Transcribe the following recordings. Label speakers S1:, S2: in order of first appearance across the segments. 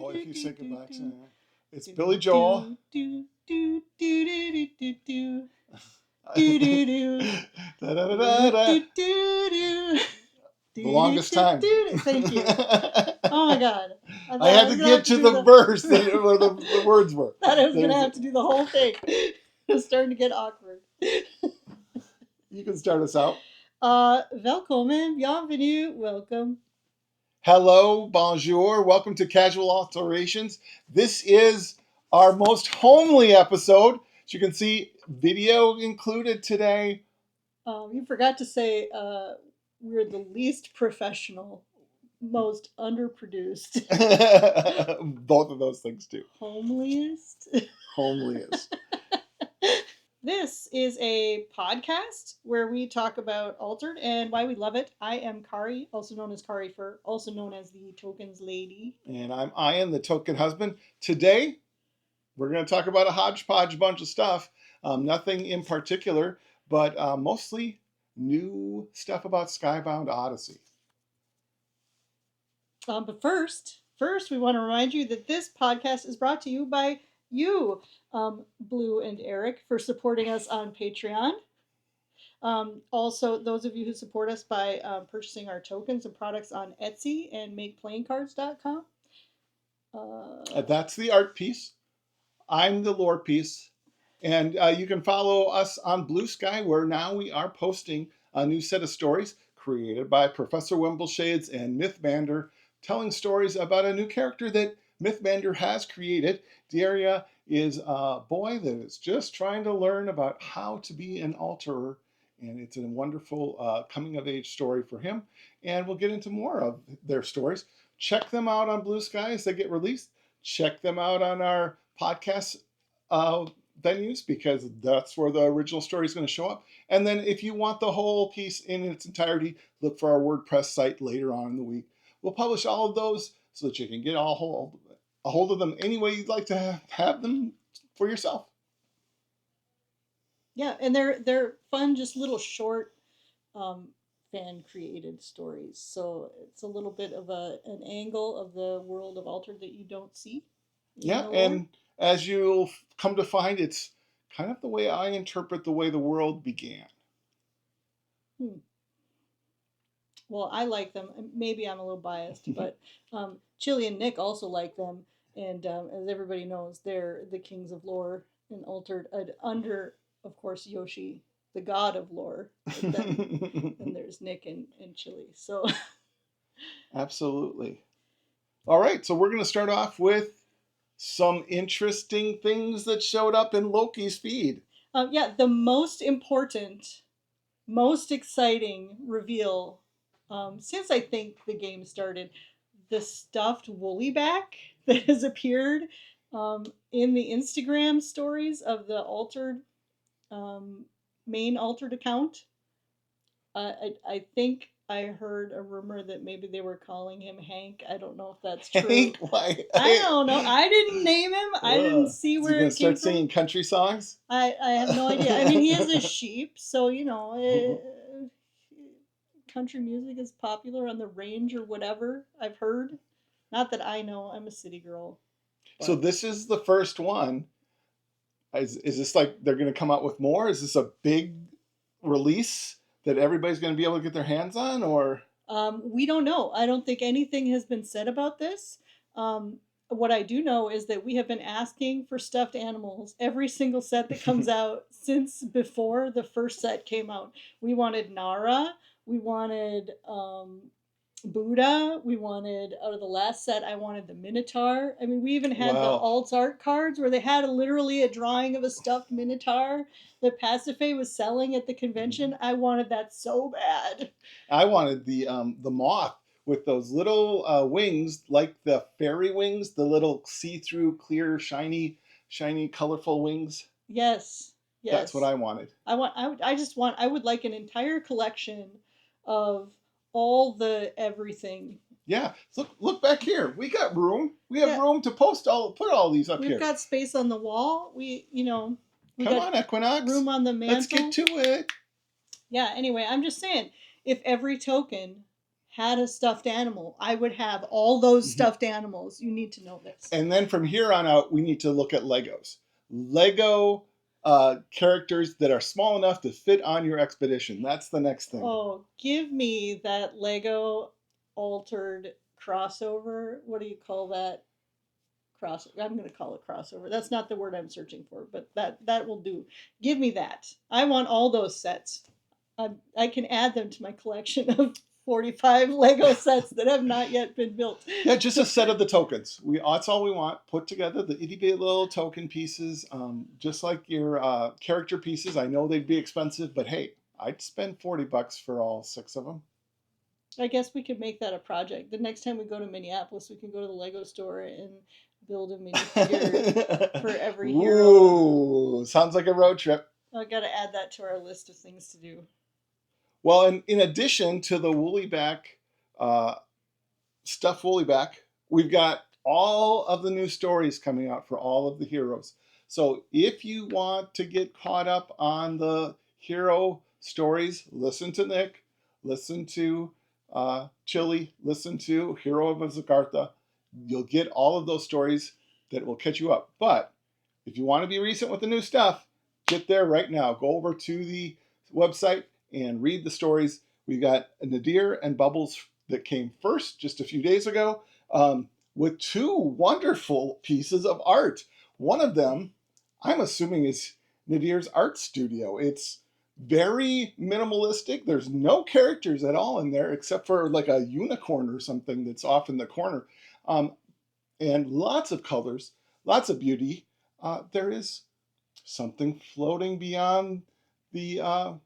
S1: Oh, if you sing it back, it's Billy Joel.
S2: Do do do do do do do.
S1: The longest time.
S2: Thank you. Oh my god.
S1: I had to get to the verse where the words were.
S2: I thought I was going to have to do the whole thing. It's starting to get awkward.
S1: You can start us out.
S2: Welcome, bienvenue, welcome.
S1: Hello, bonjour, welcome to Casual Alterations. This is our most homely episode. As you can see, video included today.
S2: You forgot to say we're the least professional, most underproduced.
S1: Both of those things too.
S2: Homeliest. This is a podcast where we talk about Altered and why we love it. I am Kari, also known as Kari Furness, also known as the Tokens Lady.
S1: And I'm Ian, the Token Husband. Today, we're going to talk about a hodgepodge bunch of stuff. Nothing in particular, but mostly new stuff about Skybound Odyssey.
S2: But first, we want to remind you that this podcast is brought to you by you, Blue and Eric, for supporting us on Patreon. Also, those of you who support us by purchasing our tokens and products on Etsy and makeplayingcards.com.
S1: That's the art piece. I'm the lore piece. And you can follow us on Blue Sky, where now we are posting a new set of stories created by Professor Wimbleshades and Mythmander, telling stories about a new character that Mythmander has created. Daria is a boy that is just trying to learn about how to be an alterer, and it's a wonderful coming-of-age story for him. And we'll get into more of their stories. Check them out on Blue Sky as they get released. Check them out on our podcast venues, because that's where the original story is going to show up. And then if you want the whole piece in its entirety, look for our WordPress site later on in the week. We'll publish all of those so that you can get a hold of them any way you'd like to have them for yourself.
S2: Yeah, and they're fun, just little short fan created stories. So it's a little bit of an angle of the world of Altered that you don't see.
S1: Yeah, and as you'll come to find, it's kind of the way I interpret the way the world began.
S2: Well, I like them. Maybe I'm a little biased, but Chili and Nick also like them. And as everybody knows, they're the kings of lore and Altered under, of course, Yoshi, the god of lore. Then there's Nick and Chili. So
S1: absolutely. All right, so we're going to start off with some interesting things that showed up in Loki's feed.
S2: The most important, most exciting reveal since I think the game started, the stuffed woollyback that has appeared in the Instagram stories of the Altered main Altered account. I think I heard a rumor that maybe they were calling him Hank. I don't know if that's true.
S1: Hank? Why?
S2: I don't know. I didn't name him. I didn't see where it came
S1: start singing country songs?
S2: I have no idea. I mean, he is a sheep, so country music is popular on the range or whatever. I've heard. Not that I know. I'm a city girl.
S1: But. So this is the first one. Is this like they're going to come out with more? Is this a big release that everybody's going to be able to get their hands on, or?
S2: We don't know. I don't think anything has been said about this. What I do know is that we have been asking for stuffed animals every single set that comes out since before the first set came out. We wanted Nara. We wanted Buddha. We wanted, out of the last set, I wanted the Minotaur. I mean, we even had the alt art cards where they had literally a drawing of a stuffed Minotaur that Pasiphae was selling at the convention. I wanted that so bad.
S1: I wanted the moth with those little wings, like the fairy wings, the little see-through, clear, shiny, colorful wings.
S2: Yes.
S1: That's what I wanted.
S2: I would like an entire collection of all the everything.
S1: Yeah, look back here. We got room. We have room to put all these up here.
S2: We've got space on the wall. Come
S1: on, Equinox.
S2: Room on the mantle.
S1: Let's get to it.
S2: Yeah. Anyway, I'm just saying, if every token had a stuffed animal, I would have all those
S1: Mhm.
S2: stuffed animals. You need to know this.
S1: And then from here on out, we need to look at Legos. Lego characters that are small enough to fit on your expedition. That's the next thing.
S2: Oh, give me that Lego altered crossover. What do you call that? I'm going to call it crossover. That's not the word I'm searching for, but that will do. Give me that. I want all those sets. I can add them to my collection of 45 Lego sets that have not yet been built.
S1: Yeah, just a set of the tokens. That's all we want. Put together the itty bitty little token pieces, just like your character pieces. I know they'd be expensive, but hey, I'd spend $40 for all 6 of them.
S2: I guess we could make that a project. The next time we go to Minneapolis, we can go to the Lego store and build a minifigure for every hero.
S1: Ooh, sounds like a road trip.
S2: I got to add that to our list of things to do.
S1: Well, in addition to the woollyback, stuffed woollyback, we've got all of the new stories coming out for all of the heroes. So if you want to get caught up on the hero stories, listen to Nick, listen to Chili, listen to Hero of Zagartha. You'll get all of those stories that will catch you up. But if you want to be recent with the new stuff, get there right now. Go over to the website and read the stories. We got Nadir and Bubbles that came first just a few days ago, with 2 wonderful pieces of art. One of them, I'm assuming, is Nadir's art studio. It's very minimalistic. There's no characters at all in there except for like a unicorn or something that's off in the corner. And lots of colors, lots of beauty. There is something floating beyond the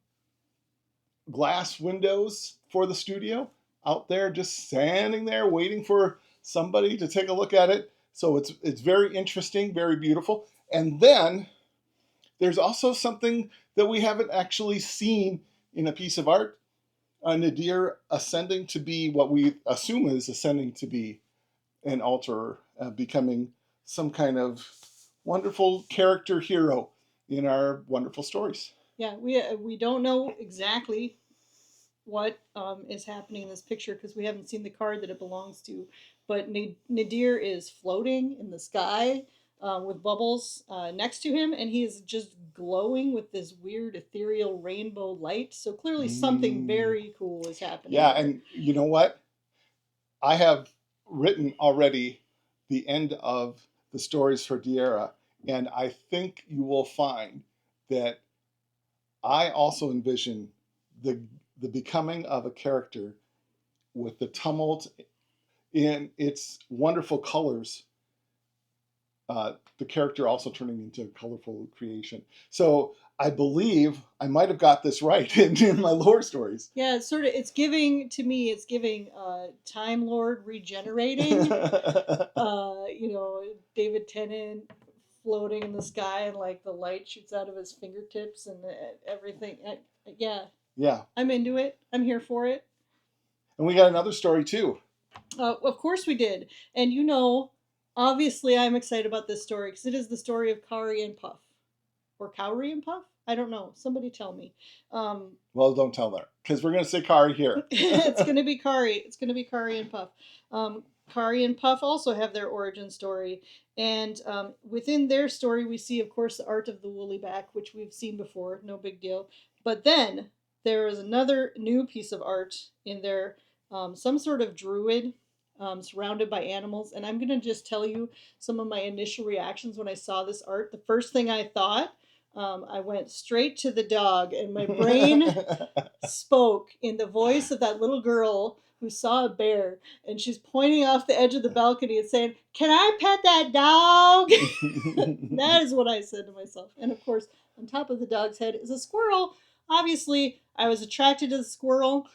S1: glass windows for the studio, out there just standing there waiting for somebody to take a look at it. So it's very interesting, very beautiful. And then there's also something that we haven't actually seen in a piece of art. Nadir ascending to be what we assume is ascending to be an alterer, becoming some kind of wonderful character hero in our wonderful stories.
S2: Yeah, we don't know exactly what is happening in this picture because we haven't seen the card that it belongs to. But Nadir is floating in the sky with bubbles next to him, and he is just glowing with this weird ethereal rainbow light. So clearly, something very cool is happening.
S1: Yeah, and you know what? I have written already the end of the stories for Diera, and I think you will find that I also envision the becoming of a character with the tumult in its wonderful colors, the character also turning into a colorful creation. So I believe I might have got this right in my lore stories.
S2: Yeah, it's giving to me. It's giving Time Lord regenerating. David Tennant floating in the sky and like the light shoots out of his fingertips and everything. Yeah, I'm into it. I'm here for it.
S1: And we got another story too.
S2: Of course we did. And obviously I'm excited about this story because it is the story of Kari and Puff. Or Kari and Puff? I don't know. Somebody tell me.
S1: Well, don't tell her because we're going to say Kari here.
S2: It's going to be Kari. It's going to be Kari and Puff. Kari and Puff also have their origin story. And within their story, we see, of course, the art of the woollyback, which we've seen before. No big deal. But then there is another new piece of art in there, some sort of druid surrounded by animals. And I'm going to just tell you some of my initial reactions when I saw this art. The first thing I thought, I went straight to the dog, and my brain spoke in the voice of that little girl who saw a bear, and she's pointing off the edge of the balcony and saying, "Can I pet that dog?" That is what I said to myself. And of course, on top of the dog's head is a squirrel. Obviously, I was attracted to the squirrel.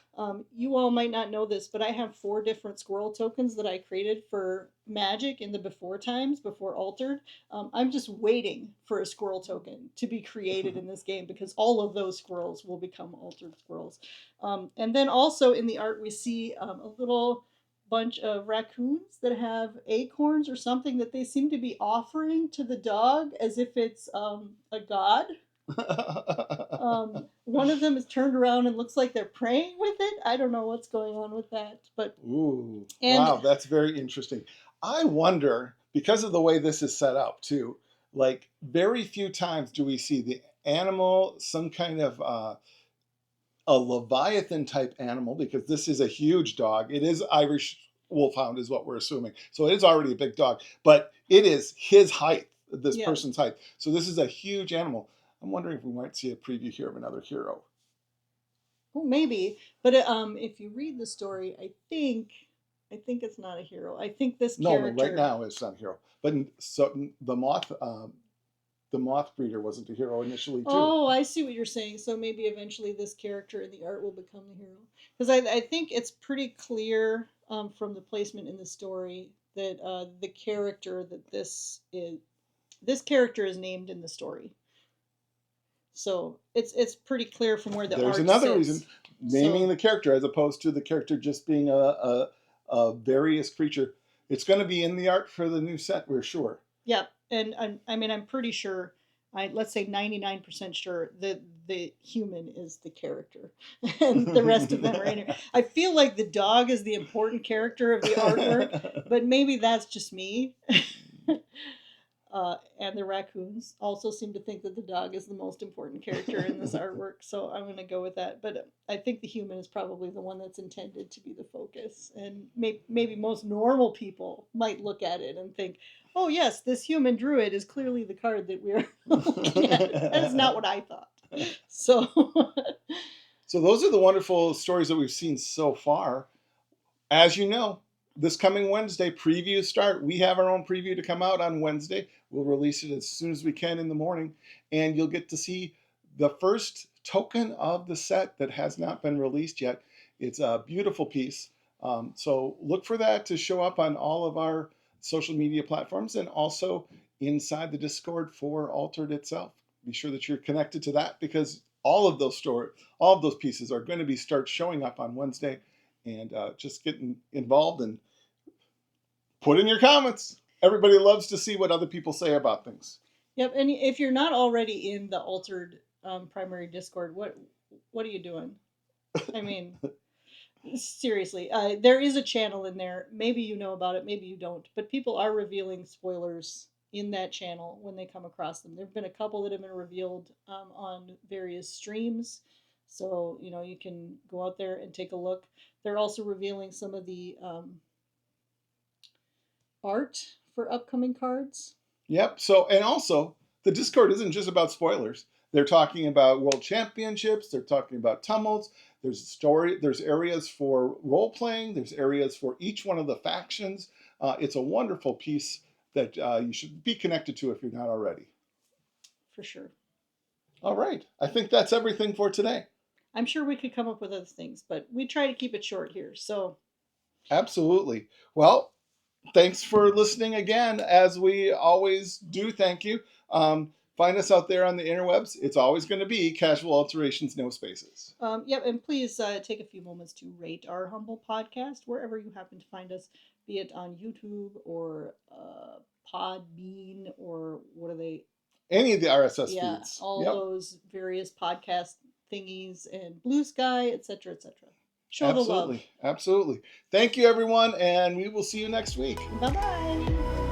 S2: You all might not know this, but I have 4 different squirrel tokens that I created for Magic in the before times, before Altered. I'm just waiting for a squirrel token to be created in this game because all of those squirrels will become Altered squirrels. And then also in the art, we see a little bunch of raccoons that have acorns or something that they seem to be offering to the dog as if it's a god. One of them is turned around and looks like they're praying with it. I don't know what's going on with that, but
S1: Ooh,
S2: and
S1: wow, that's very interesting. I wonder, because of the way this is set up too, like very few times do we see the animal, some kind of a Leviathan type animal, because this is a huge dog. It is Irish Wolfhound, is what we're assuming. So it is already a big dog, but it is his height, this
S2: yes.
S1: person's height. So this is a huge animal. I'm wondering if we might see a preview here of another hero.
S2: Well, maybe, but if you read the story, I think it's not a hero. I think this
S1: No,
S2: character.
S1: right now it's not a hero. But so the moth breeder wasn't a hero initially too.
S2: Oh, I see what you're saying. So maybe eventually this character in the art will become the hero. Because I think it's pretty clear from the placement in the story that the character that this character is named in the story. So it's pretty clear from where the
S1: There's
S2: art
S1: another
S2: sits.
S1: reason, naming the character as opposed to the character just being a various creature. It's going to be in the art for the new set, we're sure.
S2: Yep, and I mean I'm pretty sure. Let's say 99% sure that the human is the character, and the rest of them are in here. I feel like the dog is the important character of the artwork, but maybe that's just me. And the raccoons also seem to think that the dog is the most important character in this artwork, so I'm going to go with that. But I think the human is probably the one that's intended to be the focus, and maybe most normal people might look at it and think, "Oh yes, this human druid is clearly the card that we're looking at." That is not what I thought. So,
S1: so those are the wonderful stories that we've seen so far. As you know, this coming Wednesday, previews start. We have our own preview to come out on Wednesday. We'll release it as soon as we can in the morning, and you'll get to see the first token of the set that has not been released yet. It's a beautiful piece. So look for that to show up on all of our social media platforms and also inside the Discord for Altered itself. Be sure that you're connected to that, because all of those pieces are going to start showing up on Wednesday. And just getting involved and put in your comments. Everybody loves to see what other people say about things.
S2: yep. And if you're not already in the Altered primary Discord, what are you doing? I mean, seriously, there is a channel in there. Maybe you know about it, maybe you don't. But people are revealing spoilers in that channel when they come across them. There have been a couple that have been revealed on various streams. So, you can go out there and take a look. They're also revealing some of the art for upcoming cards.
S1: Yep. So, and also, the Discord isn't just about spoilers. They're talking about world championships. They're talking about tumults. There's There's areas for role playing. There's areas for each one of the factions. It's a wonderful piece that you should be connected to if you're not already.
S2: For sure.
S1: All right. I think that's everything for today.
S2: I'm sure we could come up with other things, but we try to keep it short here. So,
S1: absolutely. Well, thanks for listening again, as we always do. Thank you. Find us out there on the interwebs. It's always going to be Casual Alterations, no spaces.
S2: Yep, and please take a few moments to rate our humble podcast wherever you happen to find us, be it on YouTube or Podbean or what are they?
S1: Any of the RSS feeds.
S2: All those various podcast thingies and Blue Sky, etc., etc. Show
S1: absolutely,
S2: the love.
S1: Absolutely. Thank you, everyone, and we will see you next week.
S2: Bye-bye.